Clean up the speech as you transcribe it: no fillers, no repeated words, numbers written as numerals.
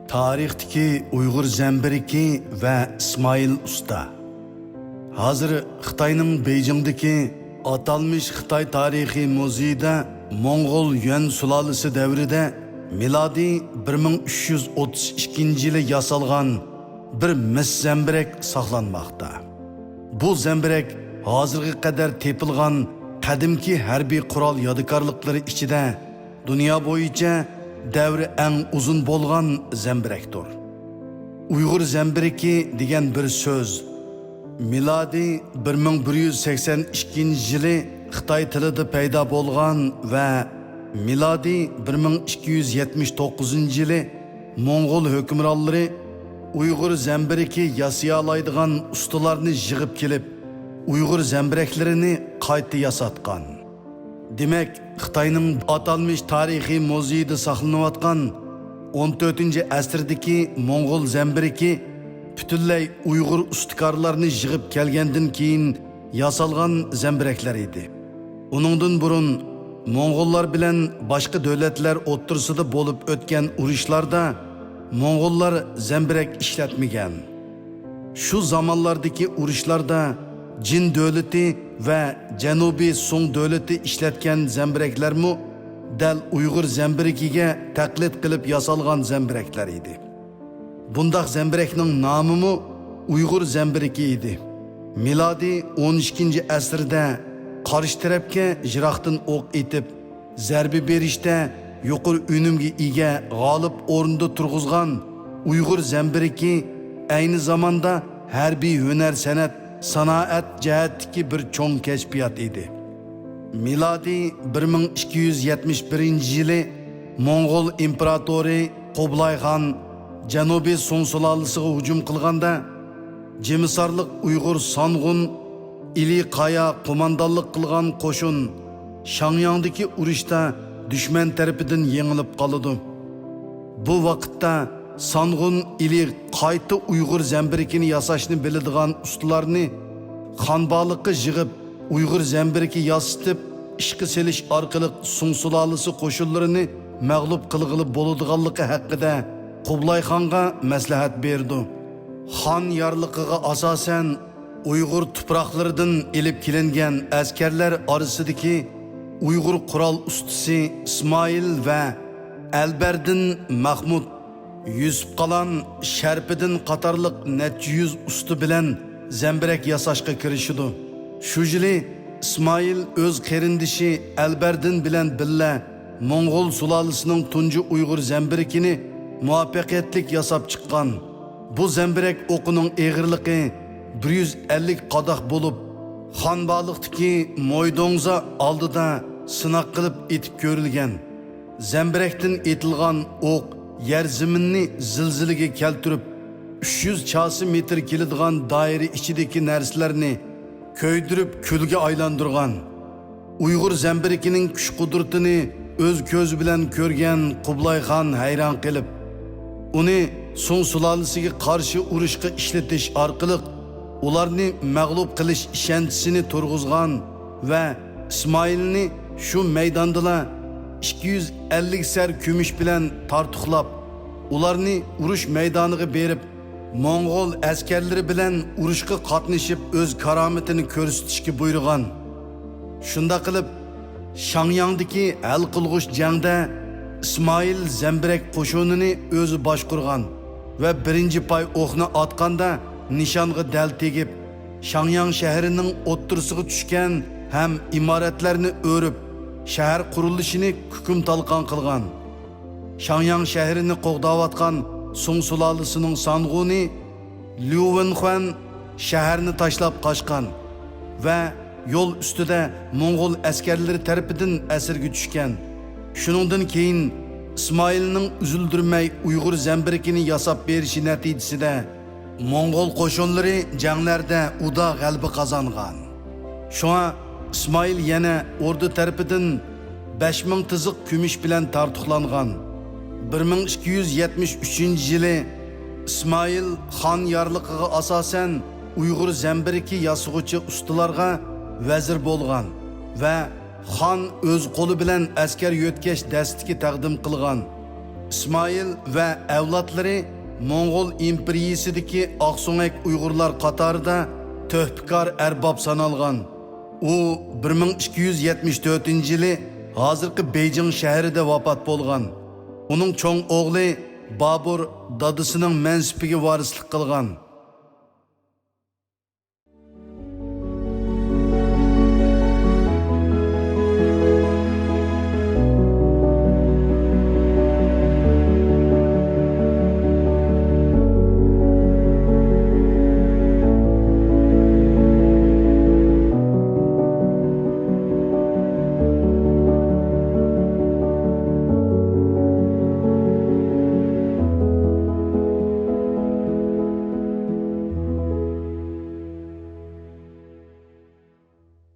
Tarixdagi Uyg'ur zambiriki va İsmail Usta. Hozir Xitoyning Beijingdagi atalmış Xitoy tarixiy muzeyida Moğol Yuan sulolasi davrida milodiy 1332-yili yasalgan bir mis zambirak saqlanmoqda. Bu zambirak hozirga qadar tepilgan qadimki harbiy qurol yodikorliklari ichida dunyo bo'yicha davri eng uzun bo'lgan zambirakdir. Uyg'ur zambiriki degan bir so'z milodiy 1182-yili Xitoy tilida paydo bo'lgan va milodiy 1279-yili Moğol hukmronlari Uyg'ur zambiriki yasay oladigan ustalarni yig'ib kelib, Uyg'ur zambiraklarini qayta yasatgan. Demek, Xitoyning atalmış tarixiy muzeyida saqlanayotgan 14-asrdagi Moğol zambiriki butunlay Uyg'ur ustikorlarini yig'ib kelgandan keyin yasalgan zambiraklar edi. Uningdan burun Moğollar bilan boshqa davlatlar o'rtasida bo'lib o'tgan urushlarda Moğollar zambirak ishlatmagan. Shu zamonlardagi urushlarda Jin davlati va Janubiy Song davlati ishlatgan zambiraklarmi dal Uyg'ur zambirikiga taqlid qilib yasalgan zambiraklar edi. Bundaq zambirakning nomimi Uyg'ur zambiriki edi. Milodiy 12-asrda qarshi tarafga jiroqdan o'q etib, zarba berishda yuqori unumga ega g'olib o'rinda turg'izgan Uyg'ur zambiriki ayni zamonda harbiy hunar san'at sanoat jihatdagi bir cho'ng kashfiyot edi. Milodiy 1271-yili Moğol imperatori Qo'blayxon Janubiy Song sulolasiga hujum qilganda Jemisarlik Uyg'ur Sangun İli Qaya qo'mondonlik qilgan qo'shin Shangyangdagi urushda dushman tarafidan yengilib qoldi. Bu vaqtda Sangun ili qayta Uyg'ur zambirikini yasashni biladigan ustalarni xonbalıqqa yig'ib Uyg'ur zambiriki yasitib ishga selish orqali Song sulolasi qo'shinlarini mag'lub qilg'ili bo'ladiganligi haqida Qo'blayxonga maslahat berdi. Xon yorliqiga asosan Uyg'ur tuproqlaridan elib kelingan askarlar orasidagi Uyg'ur qurol ustasi İsmail va Alberdin Mahmud Yusuf Qalan Sharpiddin qatorliq necha yuz usti bilan zambirak yasashga kirishdi. Shu yili İsmail o'z qarindishi Alberdin bilan billa Moğol sulolasining tunji Uyg'ur zambirikini muvaffaqiyatli yasab chiqqan. Bu zambirak o'qining eg'irligi 150 qadoq bo'lib, xonbalıqdagi Moydongza oldida sinoq qilib etib ko'rilgan. Zambirakdan etilgan o'q yer zaminni zilzilaga keltirib 300 chasi metr keladigan doira ichidagi narsalarni ko'ydirib kulga aylantirgan. Uyg'ur zambirikining kuch qudratini o'z ko'zi bilan ko'rgan Qo'blayxon hayron qilib, uni Song sulolasiga qarshi urushga ishlatish orqali ularni mag'lub qilish ishonchisini turg'izgan va İsmailni shu maydonda 250 sar kumush bilan tartuqlab, ularni urush maydoniga berib, Moğol askarlari bilan urushga qatnashib o'z karomatini ko'rsatishga buyurgan. Shunda qilib Shangyangdagi hal qilg'uch jangda İsmail zambirak qo'shinini o'zi boshqurgan va birinchi pay o'qni otganda nishonga dal tegib, Shangyang shahrining o'ttirisiga tushgan ham imoratlarni o'rib, shahar qurilishini hukm talqon qilgan. Shangyang shahrini qo'g'dayotgan Song sulolasining Sanguni Liu Wenxuan shaharni tashlab qochgan va yo'l ustida Moğol askarlari tarafidan asirga tushgan. Shuningdan keyin İsmailning uzildirmay Uyg'ur zambirikini yasab berishi natijasida Moğol qo'shinlari janglarda uda g'alaba qozongan. Shunga İsmail yana ordu tarafidan 5000 tiziq kumush bilan tartuqlangan. 1273-yili İsmail xon yorliqiga asosan Uyg'ur zambiriki yasag'uvchi ustalarga vazir bo'lgan va xon o'z qo'li bilan askar yo'tkash dastiga taqdim qilgan. İsmail ve evlatları Moğol imperiyasidagi Aksonak Uyg'urlar qatorida töhfikar erbab sanalgan. U 1274-yili hozirgi Beijing shahrida vafot bo'lgan. Uning cho'ng o'g'li Babur dadasining mansibiga varislik qilgan.